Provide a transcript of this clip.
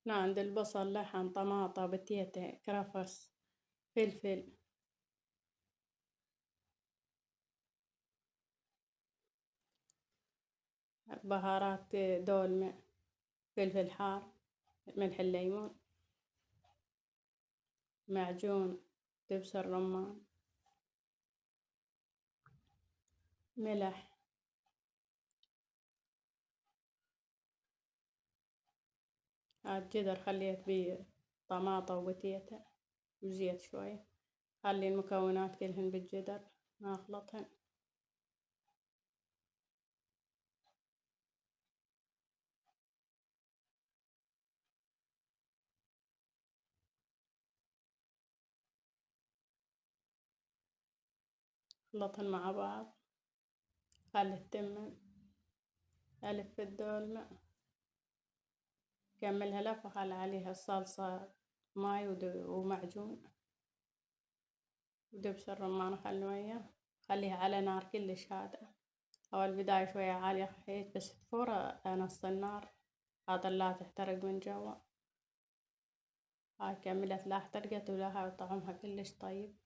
هنا عندي البصل، لحم، طماطة، بتيتة، كرفس، فلفل، بهارات دولمة، فلفل حار، ملح الليمون، معجون دبس الرمان، ملح، الجدر خليت بيه طماطة وبتيتة وزيت شوي. خلي المكونات كلهن بالجدر أخلطهن. أخلطهن مع بعض. خلي التمن، ألف الدولمة، كملها لفة، خلي عليها الصلصة، ماي ومعجون ودبس الرمان خلي وياه. خليها على نار كلش هادئة، أول بداية شوية عالية خفيف، بس فورا نص النار خاطر لا تحترق من جوا. هاي كملت لا احترقت ولا طعمها كلش طيب.